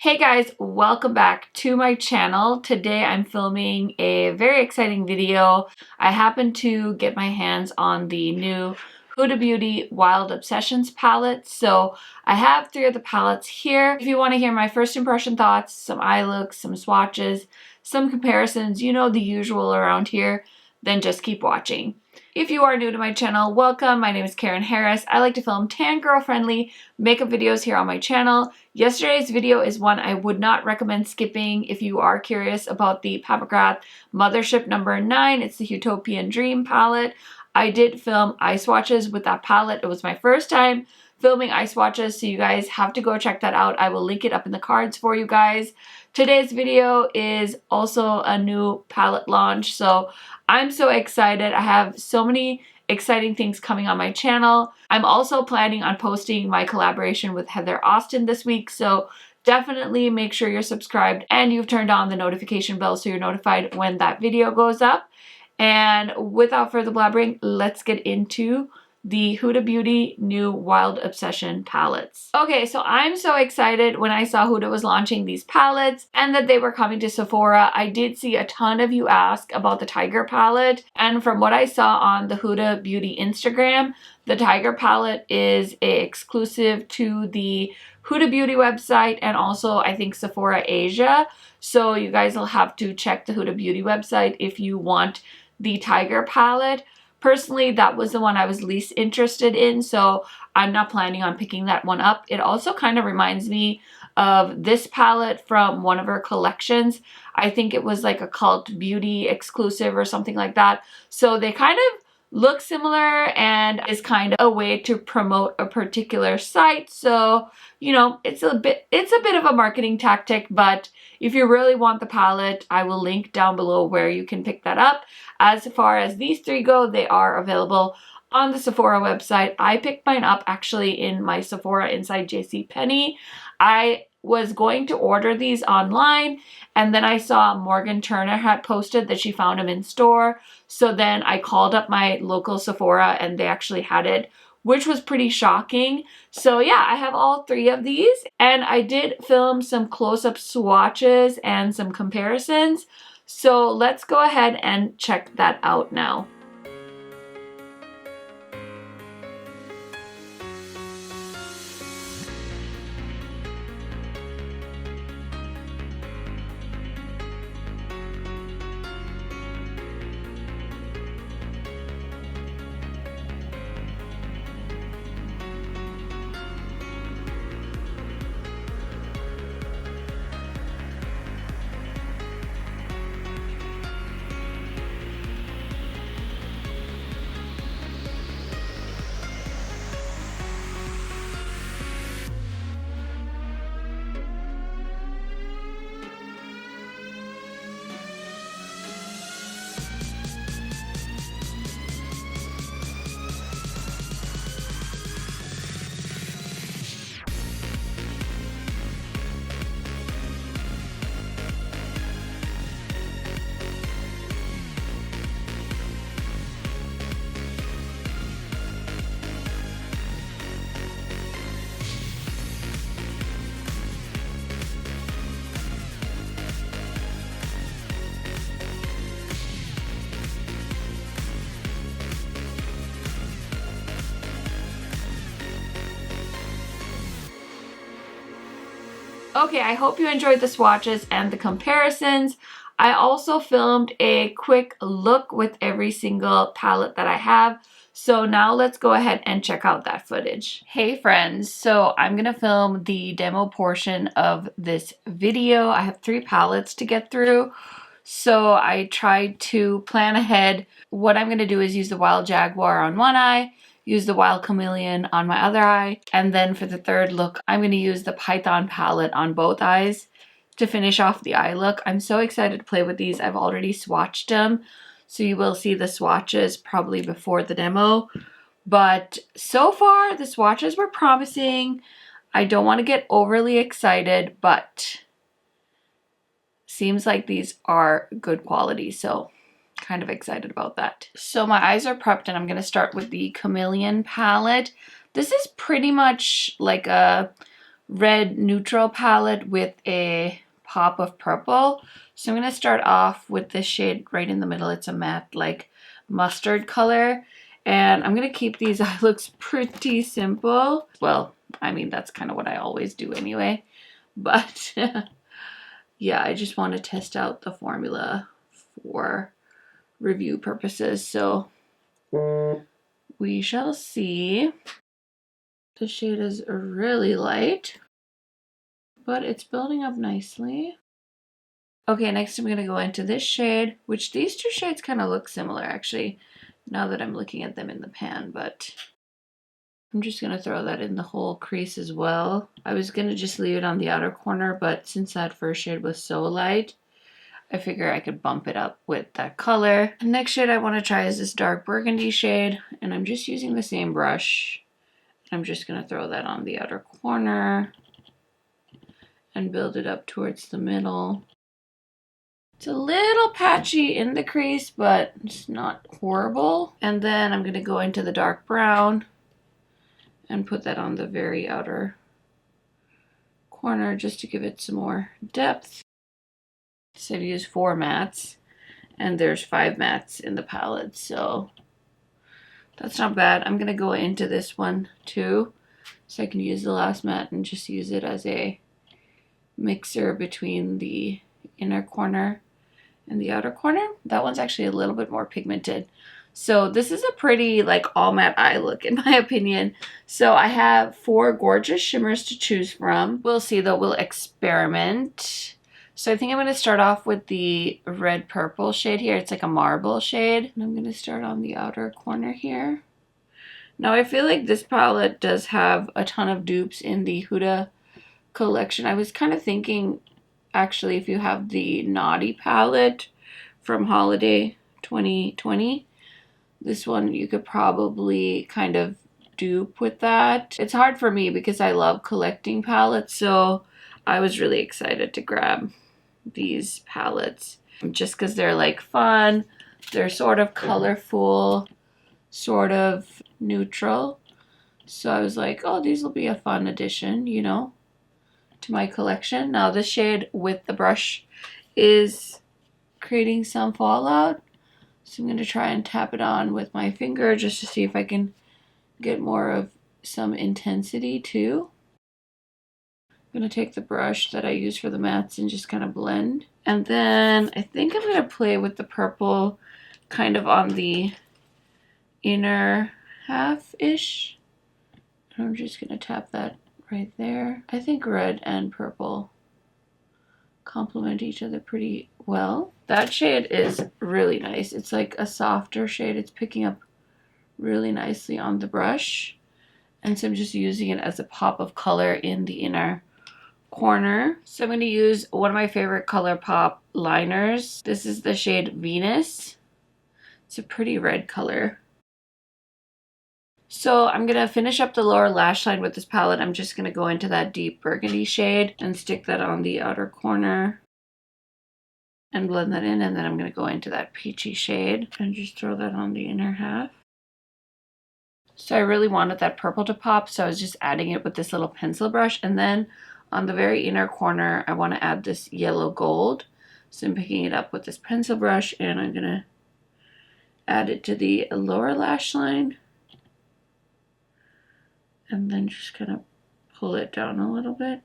Hey guys, welcome back to my channel. Today I'm filming a very exciting video. I happened to get my hands on the new Huda Beauty Wild Obsessions palette. So I have 3 of the palettes here. If you want to hear my first impression thoughts, some eye looks, some swatches, some comparisons, you know the usual around here, then just keep watching. If you are new to my channel, welcome. My name is Karen Harris. I like to film tan girl friendly makeup videos here on my channel. Yesterday's video is one I would not recommend skipping if you are curious about the Pat McGrath Mothership number 9. It's the Utopian Dream palette. I did film eye swatches with that palette. It was my first time filming eye swatches, so you guys have to go check that out. I will link it up in the cards for you guys. Today's video is also a new palette launch, so I'm so excited. I have so many exciting things coming on my channel. I'm also planning on posting my collaboration with Heather Austin this week, so definitely make sure you're subscribed and you've turned on the notification bell so you're notified when that video goes up. And without further blabbering, let's get into the Huda Beauty new Wild Obsession palettes. Okay, so I'm so excited when I saw Huda was launching these palettes and that they were coming to Sephora. I did see a ton of you ask about the Tiger palette, and from what I saw on the Huda Beauty Instagram, the Tiger palette is exclusive to the Huda Beauty website and also I think Sephora Asia. So you guys will have to check the Huda Beauty website if you want the Tiger palette. Personally, that was the one I was least interested in, so I'm not planning on picking that one up. It also kind of reminds me of this palette from one of her collections. I think it was like a Cult Beauty exclusive or something like that. So they kind of look similar and is kind of a way to promote a particular site. So, you know, it's a bit of a marketing tactic, but if you really want the palette, I will link down below where you can pick that up. As far as these 3 go, they are available on the Sephora website. I picked mine up actually in my Sephora inside JCPenney. I was going to order these online, and then I saw Morgan Turner had posted that she found them in store. So then I called up my local Sephora and they actually had it, which was pretty shocking. So yeah, I have all 3 of these, and I did film some close-up swatches and some comparisons. So let's go ahead and check that out now. Okay, I hope you enjoyed the swatches and the comparisons. I also filmed a quick look with every single palette that I have. So now let's go ahead and check out that footage. Hey friends, so I'm gonna film the demo portion of this video. I have 3 palettes to get through. So I tried to plan ahead. What I'm gonna do is use the Wild Jaguar on one eye, use the Wild Chameleon on my other eye, and then for the 3rd look, I'm going to use the Python palette on both eyes to finish off the eye look. I'm so excited to play with these. I've already swatched them, so you will see the swatches probably before the demo. But so far, the swatches were promising. I don't want to get overly excited, but seems like these are good quality, so kind of excited about that. So my eyes are prepped and I'm going to start with the Chameleon palette. This is pretty much like a red neutral palette with a pop of purple. So I'm going to start off with this shade right in the middle. It's a matte like mustard color. And I'm going to keep these eye looks pretty simple. Well, I mean, that's kind of what I always do anyway. But yeah, I just want to test out the formula for review purposes. So we shall see. The shade is really light, but it's building up nicely. Okay, next I'm going to go into this shade, which these two shades kind of look similar actually, now that I'm looking at them in the pan, but I'm just going to throw that in the whole crease as well. I was going to just leave it on the outer corner, but since that first shade was so light, I figure I could bump it up with that color. The next shade I want to try is this dark burgundy shade, and I'm just using the same brush. I'm just going to throw that on the outer corner and build it up towards the middle. It's a little patchy in the crease, but it's not horrible. And then I'm going to go into the dark brown and put that on the very outer corner just to give it some more depth. So I've used 4 mattes, and there's 5 mattes in the palette, so that's not bad. I'm going to go into this one too, so I can use the last matte and just use it as a mixer between the inner corner and the outer corner. That one's actually a little bit more pigmented. So this is a pretty like all matte eye look in my opinion. So I have 4 gorgeous shimmers to choose from. We'll see though, we'll experiment. So I think I'm going to start off with the red purple shade here. It's like a marble shade. And I'm going to start on the outer corner here. Now I feel like this palette does have a ton of dupes in the Huda collection. I was kind of thinking actually if you have the Naughty palette from Holiday 2020, this one you could probably kind of dupe with that. It's hard for me because I love collecting palettes, so I was really excited to grab these palettes just because they're like fun, they're sort of colorful, sort of neutral. So I was like, oh, these will be a fun addition, you know, to my collection. Now this shade with the brush is creating some fallout, so I'm going to try and tap it on with my finger just to see if I can get more of some intensity too. I'm going to take the brush that I use for the mattes and just kind of blend. And then I think I'm going to play with the purple kind of on the inner half-ish. I'm just going to tap that right there. I think red and purple complement each other pretty well. That shade is really nice. It's like a softer shade. It's picking up really nicely on the brush. And so I'm just using it as a pop of color in the inner corner. So I'm going to use one of my favorite ColourPop liners. This is the shade Venus. It's a pretty red color. So I'm going to finish up the lower lash line with this palette. I'm just going to go into that deep burgundy shade and stick that on the outer corner and blend that in. And then I'm going to go into that peachy shade and just throw that on the inner half. So I really wanted that purple to pop, so I was just adding it with this little pencil brush. And then on the very inner corner, I want to add this yellow gold. So I'm picking it up with this pencil brush and I'm going to add it to the lower lash line. And then just kind of pull it down a little bit.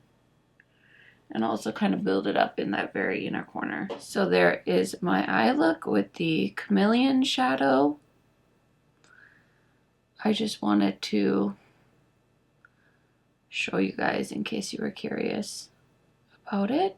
And also kind of build it up in that very inner corner. So there is my eye look with the Chameleon shadow. I just wanted to show you guys in case you were curious about it.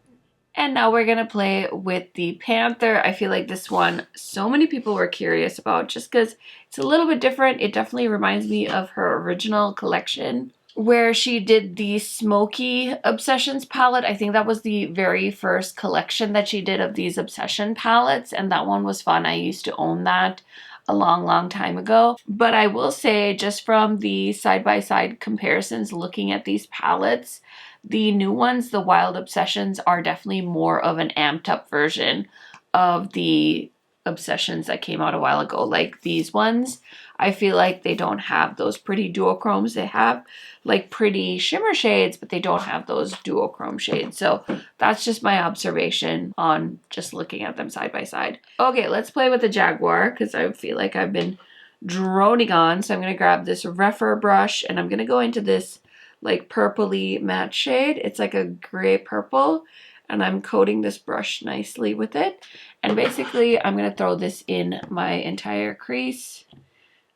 And now we're gonna play with the Panther. I feel like this one, so many people were curious about just because it's a little bit different. It definitely reminds me of her original collection where she did the Smoky Obsessions palette. I think that was the very first collection that she did of these Obsession palettes, and that one was fun. I used to own that a long time ago. But I will say, just from the side-by-side comparisons looking at these palettes, the new ones, the Wild Obsessions, are definitely more of an amped up version of the Obsessions that came out a while ago. Like these ones, I feel like they don't have those pretty duochromes. They have like pretty shimmer shades, but they don't have those duochrome shades. So that's just my observation on just looking at them side by side. Okay, let's play with the Jaguar because I feel like I've been droning on. So I'm going to grab this Refer brush and I'm going to go into this like purpley matte shade. It's like a gray purple, and I'm coating this brush nicely with it. And basically I'm going to throw this in my entire crease.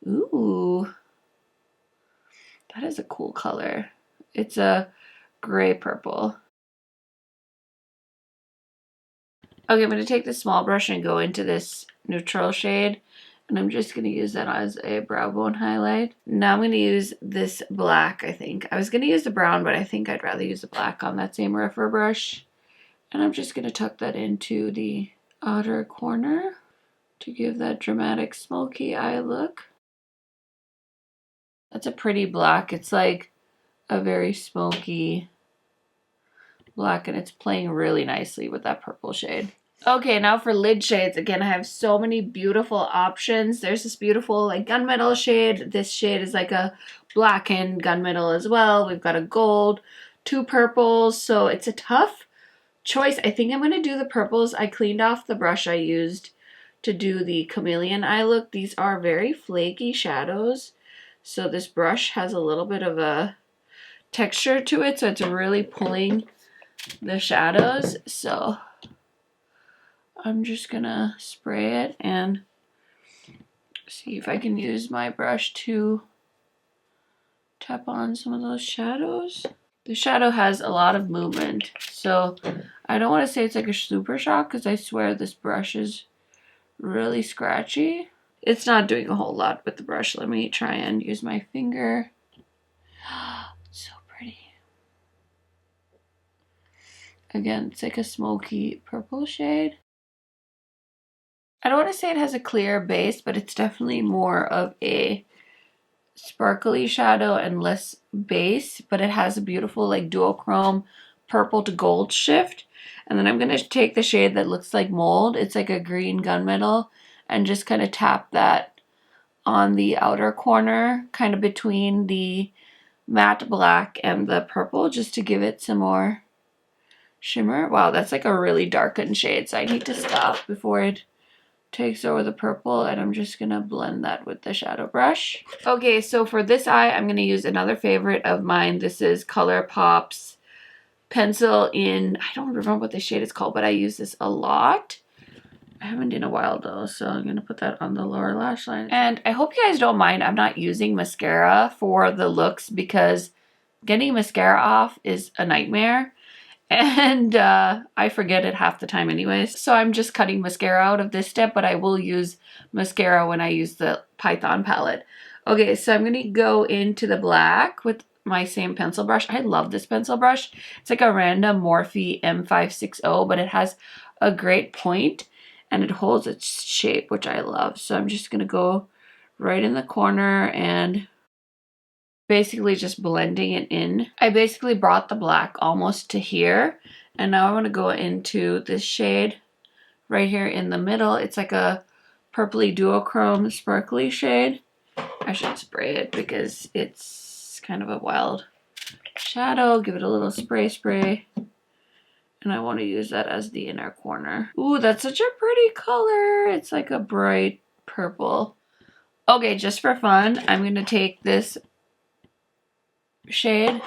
Ooh, that is a cool color. It's a gray purple. Okay, I'm going to take this small brush and go into this neutral shade. And I'm just going to use that as a brow bone highlight. Now I'm going to use this black, I think. I was going to use the brown, but I think I'd rather use the black on that same Refer brush. And I'm just going to tuck that into the outer corner to give that dramatic smoky eye look. That's a pretty black. It's like a very smoky black, and it's playing really nicely with that purple shade. Okay, now for lid shades. Again, I have so many beautiful options. There's this beautiful like gunmetal shade. This shade is like a blackened gunmetal as well. We've got a gold, 2 purples, so it's a tough choice. I think I'm going to do the purples. I cleaned off the brush I used to do the Chameleon eye look. These are very flaky shadows, so this brush has a little bit of a texture to it, so it's really pulling the shadows. So I'm just gonna spray it and see if I can use my brush to tap on some of those shadows. The shadow has a lot of movement, so I don't want to say it's like a super shock because I swear this brush is really scratchy. It's not doing a whole lot with the brush. Let me try and use my finger. So pretty. Again, it's like a smoky purple shade. I don't want to say it has a clear base, but it's definitely more of a sparkly shadow and less base, but it has a beautiful like duochrome purple to gold shift. And then I'm going to take the shade that looks like mold. It's like a green gunmetal, and just kind of tap that on the outer corner, kind of between the matte black and the purple, just to give it some more shimmer. Wow, that's like a really darkened shade, so I need to stop before it takes over the purple, and I'm just gonna blend that with the shadow brush. Okay, so for this eye, I'm gonna use another favorite of mine. This is ColourPop's pencil in, I don't remember what the shade is called, but I use this a lot. I haven't in a while though, so I'm gonna put that on the lower lash line. And I hope you guys don't mind, I'm not using mascara for the looks because getting mascara off is a nightmare. And I forget it half the time anyways. So I'm just cutting mascara out of this step, but I will use mascara when I use the Python palette. Okay, so I'm going to go into the black with my same pencil brush. I love this pencil brush. It's like a random Morphe M560, but it has a great point and it holds its shape, which I love. So I'm just going to go right in the corner and basically just blending it in. I basically brought the black almost to here, and now I want to go into this shade right here in the middle. It's like a purpley duochrome sparkly shade. I should spray it because it's kind of a wild shadow. Give it a little spray. And I want to use that as the inner corner. Ooh, that's such a pretty color. It's like a bright purple. Okay, just for fun, I'm going to take this shade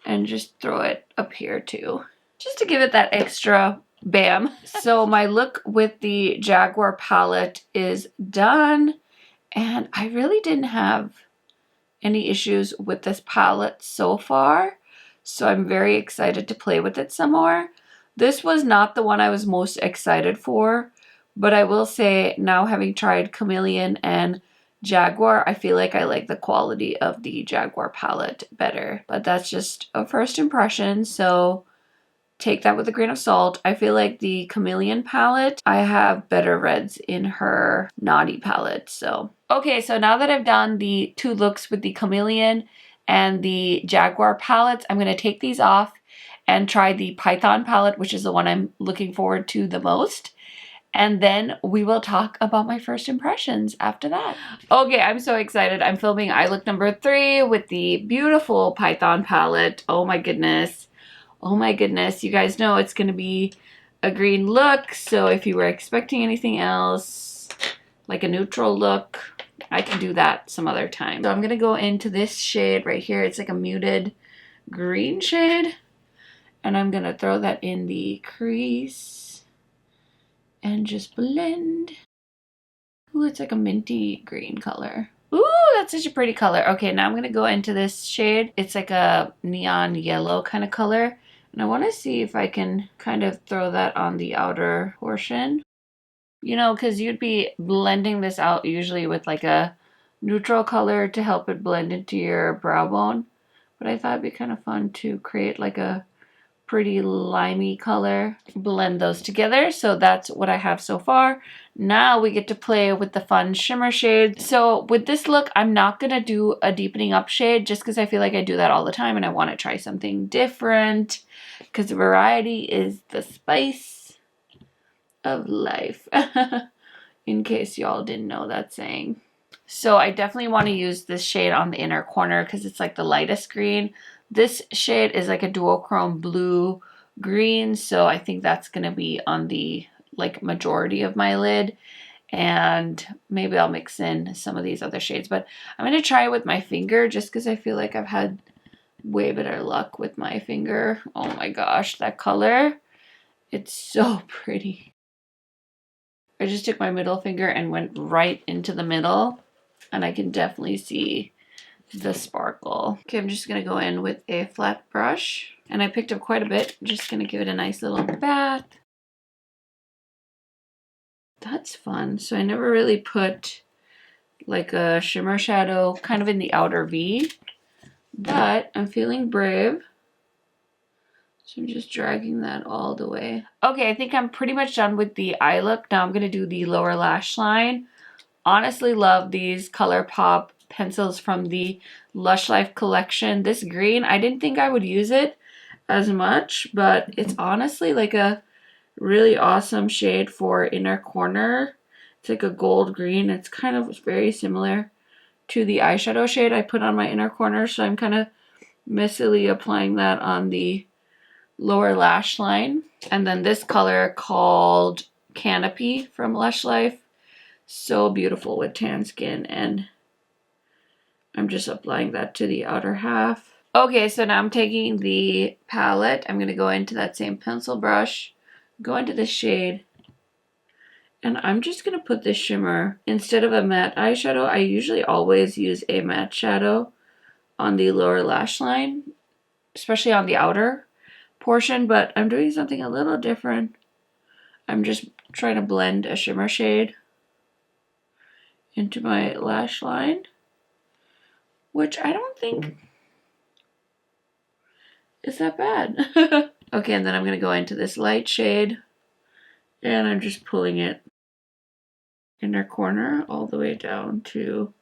and just throw it up here too, just to give it that extra bam. So my look with the Jaguar palette is done, and I really didn't have any issues with this palette so far, so I'm very excited to play with it some more. This was not the one I was most excited for, but I will say now, having tried Chameleon and Jaguar, I feel like I like the quality of the Jaguar palette better, but that's just a first impression, so take that with a grain of salt. I feel like the Chameleon palette, I have better reds in her Naughty palette. So okay, so now that I've done the 2 looks with the Chameleon and the Jaguar palettes, I'm going to take these off and try the Python palette, which is the one I'm looking forward to the most. and then we will talk about my first impressions after that. Okay, I'm so excited. I'm filming eye look number 3 with the beautiful Python palette. Oh my goodness. Oh my goodness. You guys know it's going to be a green look, so if you were expecting anything else, like a neutral look, I can do that some other time. So I'm going to go into this shade right here. It's like a muted green shade, and I'm going to throw that in the crease and just blend. Ooh, it's like a minty green color. Ooh, that's such a pretty color. Okay, now I'm going to go into this shade. It's like a neon yellow kind of color. And I want to see if I can kind of throw that on the outer portion. You know, because you'd be blending this out usually with like a neutral color to help it blend into your brow bone. But I thought it'd be kind of fun to create like a pretty limey color, blend those together. So that's what I have so far. Now we get to play with the fun shimmer shade. So with this look, I'm not gonna do a deepening up shade just because I feel like I do that all the time and I want to try something different because variety is the spice of life. In case y'all didn't know that saying. So I definitely want to use this shade on the inner corner because it's like the lightest green. This shade is like a duochrome blue green, so I think that's going to be on the like majority of my lid, and maybe I'll mix in some of these other shades, but I'm going to try it with my finger just because I feel like I've had way better luck with my finger. Oh my gosh, that color, it's so pretty. I just took my middle finger and went right into the middle, and I can definitely see the sparkle. Okay, I'm just gonna go in with a flat brush, and I picked up quite a bit. I'm just gonna give it a nice little bath. That's fun. So I never really put like a shimmer shadow kind of in the outer V, but I'm feeling brave. So I'm just dragging that all the way. Okay, I think I'm pretty much done with the eye look. Now I'm gonna do the lower lash line. Honestly love these ColourPop pencils from the Lush Life collection. This green, I didn't think I would use it as much, but it's honestly like a really awesome shade for inner corner. It's like a gold green. It's kind of very similar to the eyeshadow shade I put on my inner corner, so I'm kind of messily applying that on the lower lash line. And then this color called Canopy from Lush Life. So beautiful with tan skin, and I'm just applying that to the outer half. Okay, so now I'm taking the palette. I'm going to go into that same pencil brush, go into the shade, and I'm just going to put this shimmer. Instead of a matte eyeshadow, I usually always use a matte shadow on the lower lash line, especially on the outer portion, but I'm doing something a little different. I'm just trying to blend a shimmer shade into my lash line, which I don't think is that bad. Okay, and then I'm going to go into this light shade, and I'm just pulling it inner corner all the way down to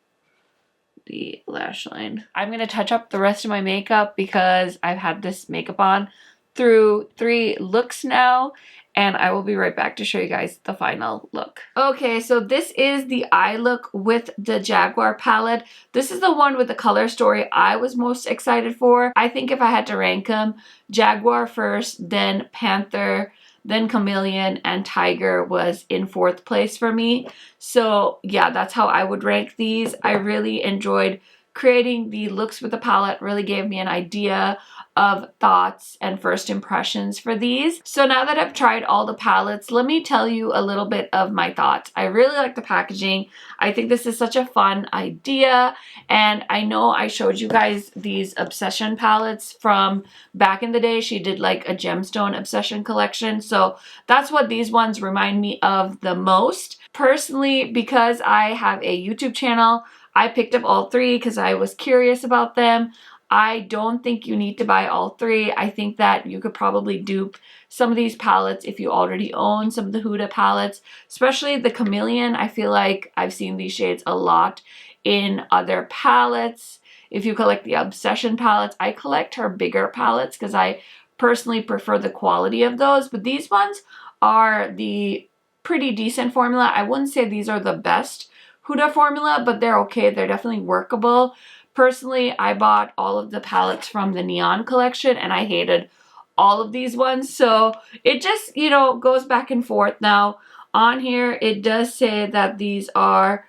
the lash line. I'm going to touch up the rest of my makeup because I've had this makeup on through 3 looks now, and I will be right back to show you guys the final look. Okay, so this is the eye look with the Jaguar palette. This is the one with the color story I was most excited for. I think if I had to rank them, Jaguar first, then Panther, then Chameleon, and Tiger was in 4th place for me. So yeah, that's how I would rank these. I really enjoyed creating the looks with the palette, really gave me an idea of thoughts and first impressions for these. So now that I've tried all the palettes, let me tell you a little bit of my thoughts. I really like the packaging. I think this is such a fun idea, and I know I showed you guys these Obsession palettes from back in the day. She did like a gemstone Obsession collection, so that's what these ones remind me of the most. Personally, because I have a YouTube channel, I picked up all 3 because I was curious about them. I don't think you need to buy all 3. I think that you could probably dupe some of these palettes if you already own some of the Huda palettes, especially the Chameleon. I feel like I've seen these shades a lot in other palettes. If you collect the Obsession palettes, I collect her bigger palettes because I personally prefer the quality of those, but these ones are the pretty decent formula. I wouldn't say these are the best Huda formula, but they're okay. They're definitely workable. Personally, I bought all of the palettes from the Neon collection and I hated all of these ones. So it just, you know, goes back and forth. Now on here, it does say that these are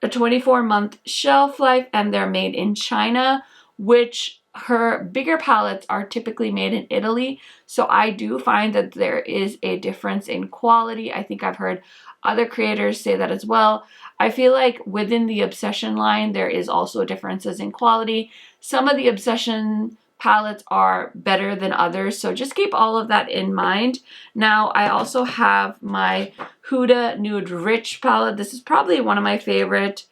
a 24-month shelf life and they're made in China, which her bigger palettes are typically made in Italy. So I do find that there is a difference in quality. I think I've heard other creators say that as well. I feel like within the Obsession line, there is also differences in quality. Some of the Obsession palettes are better than others, so just keep all of that in mind. Now, I also have my Huda Nude Rich palette. This is probably one of my favorite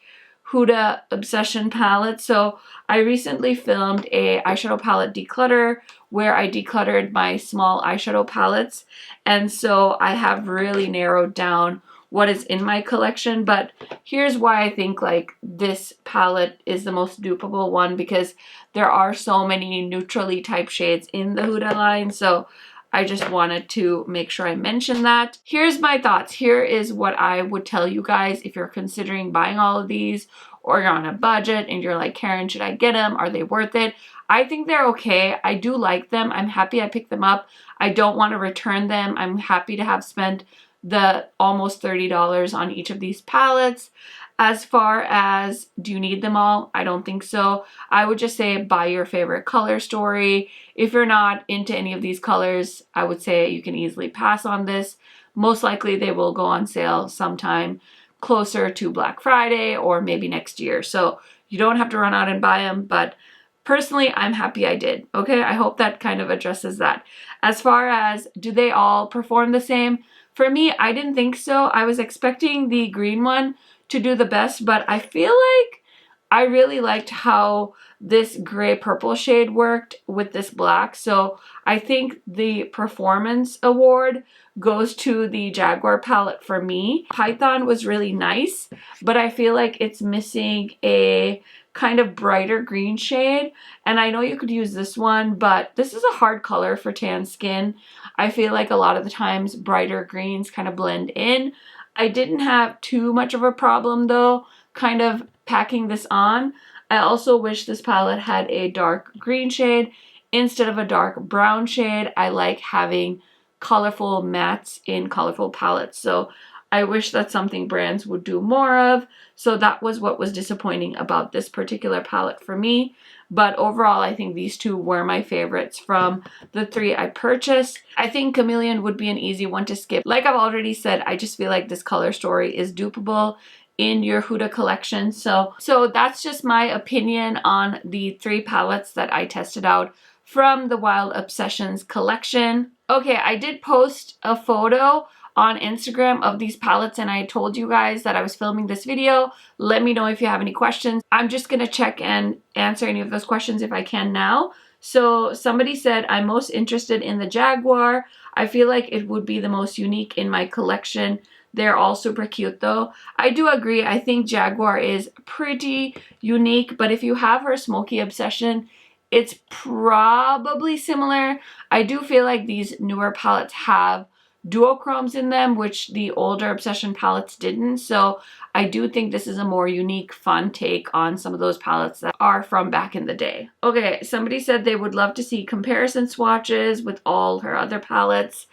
Huda Obsession palettes. So I recently filmed a eyeshadow palette declutter where I decluttered my small eyeshadow palettes, and so I have really narrowed down what is in my collection. But here's why I think like this palette is the most dupable one, because there are so many neutrally type shades in the Huda line. So I just wanted to make sure I mention that. Here's my thoughts. Here is what I would tell you guys if you're considering buying all of these, or you're on a budget and you're like, Karen, should I get them? Are they worth it? I think they're okay. I do like them. I'm happy I picked them up. I don't want to return them. I'm happy to have spent the almost $30 on each of these palettes. As far as, do you need them all? I don't think so. I would just say buy your favorite color story. If you're not into any of these colors, I would say you can easily pass on this. Most likely they will go on sale sometime closer to Black Friday or maybe next year. So you don't have to run out and buy them, but personally, I'm happy I did. Okay, I hope that kind of addresses that. As far as, do they all perform the same? For me, I didn't think so. I was expecting the green one to do the best, but I feel like I really liked how this gray purple shade worked with this black. So I think the performance award goes to the Jaguar palette for me. Python was really nice, but I feel like it's missing a kind of brighter green shade. And I know you could use this one, but this is a hard color for tan skin. I feel like a lot of the times brighter greens kind of blend in. I didn't have too much of a problem though, kind of packing this on. I also wish this palette had a dark green shade instead of a dark brown shade. I like having colorful mattes in colorful palettes. So I wish that's something brands would do more of. So that was what was disappointing about this particular palette for me. But overall, I think these two were my favorites from the three I purchased. I think Chameleon would be an easy one to skip. Like I've already said, I just feel like this color story is dupable in your Huda collection. So that's just my opinion on the three palettes that I tested out from the Wild Obsessions collection. Okay, I did post a photo on Instagram of these palettes and I told you guys that I was filming this video. Let me know if you have any questions. I'm just gonna check and answer any of those questions if I can now. So somebody said, I'm most interested in the Jaguar. I feel like it would be the most unique in my collection. They're all super cute though. I do agree. I think Jaguar is pretty unique, but if you have her Smoky Obsession, it's probably similar. I do feel like these newer palettes have duochromes in them, which the older Obsession palettes didn't. So I do think this is a more unique, fun take on some of those palettes that are from back in the day. Okay, somebody said they would love to see comparison swatches with all her other palettes.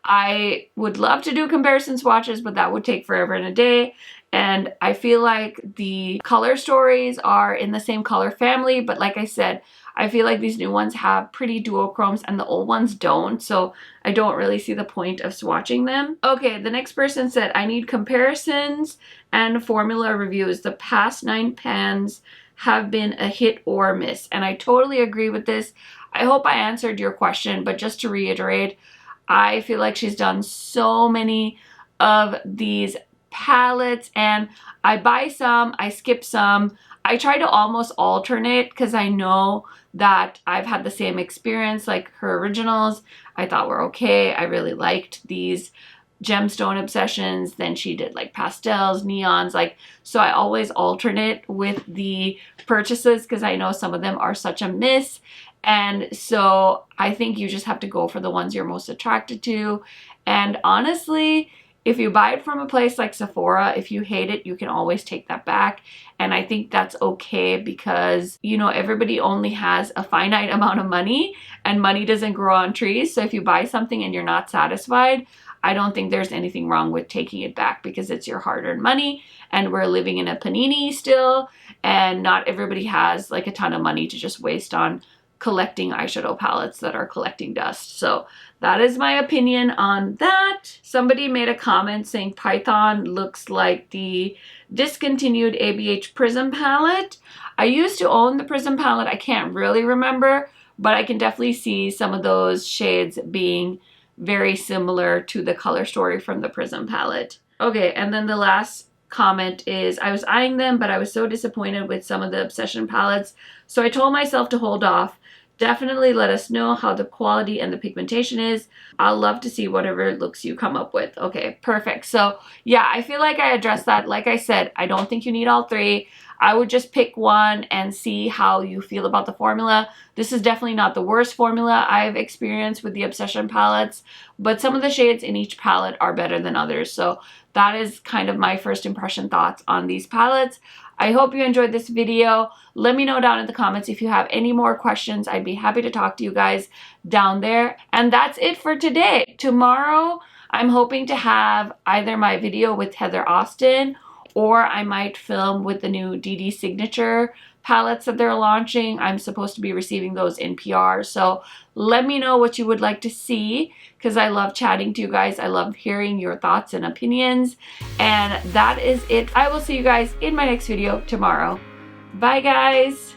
I would love to do comparison swatches, but that would take forever and a day. And I feel like the color stories are in the same color family, but like I said, I feel like these new ones have pretty duochromes and the old ones don't, so I don't really see the point of swatching them. Okay, the next person said, I need comparisons and formula reviews. The past 9 pans have been a hit or miss, and I totally agree with this. I hope I answered your question, but just to reiterate, I feel like she's done so many of these palettes and I buy some, I skip some. I try to almost alternate because I know that I've had the same experience. Like her originals I thought were okay. I really liked these gemstone obsessions. Then she did like pastels, neons, like, so I always alternate with the purchases because I know some of them are such a miss. And so I think you just have to go for the ones you're most attracted to. And honestly, If you buy it from a place like Sephora, if you hate it, you can always take that back. And I think that's okay because, you know, everybody only has a finite amount of money and money doesn't grow on trees. So if you buy something and you're not satisfied, I don't think there's anything wrong with taking it back because it's your hard-earned money and we're living in a panini still and not everybody has like a ton of money to just waste on collecting eyeshadow palettes that are collecting dust. So that is my opinion on that. Somebody made a comment saying Python looks like the discontinued ABH Prism palette. I used to own the Prism palette. I can't really remember, but I can definitely see some of those shades being very similar to the color story from the Prism palette. Okay, and then the last comment is, I was eyeing them, but I was so disappointed with some of the Obsession palettes, so I told myself to hold off. Definitely let us know how the quality and the pigmentation is. I'll love to see whatever looks you come up with. Okay, perfect. So yeah, I feel like I addressed that. Like I said, I don't think you need all three. I would just pick one and see how you feel about the formula. This is definitely not the worst formula I've experienced with the Obsession palettes, but some of the shades in each palette are better than others. So that is kind of my first impression thoughts on these palettes. I hope you enjoyed this video. Let me know down in the comments if you have any more questions. I'd be happy to talk to you guys down there. And that's it for today. Tomorrow, I'm hoping to have either my video with Heather Austin or I might film with the new DD Signature palettes that they're launching. I'm supposed to be receiving those in PR. So let me know what you would like to see because I love chatting to you guys. I love hearing your thoughts and opinions. And that is it. I will see you guys in my next video tomorrow. Bye guys.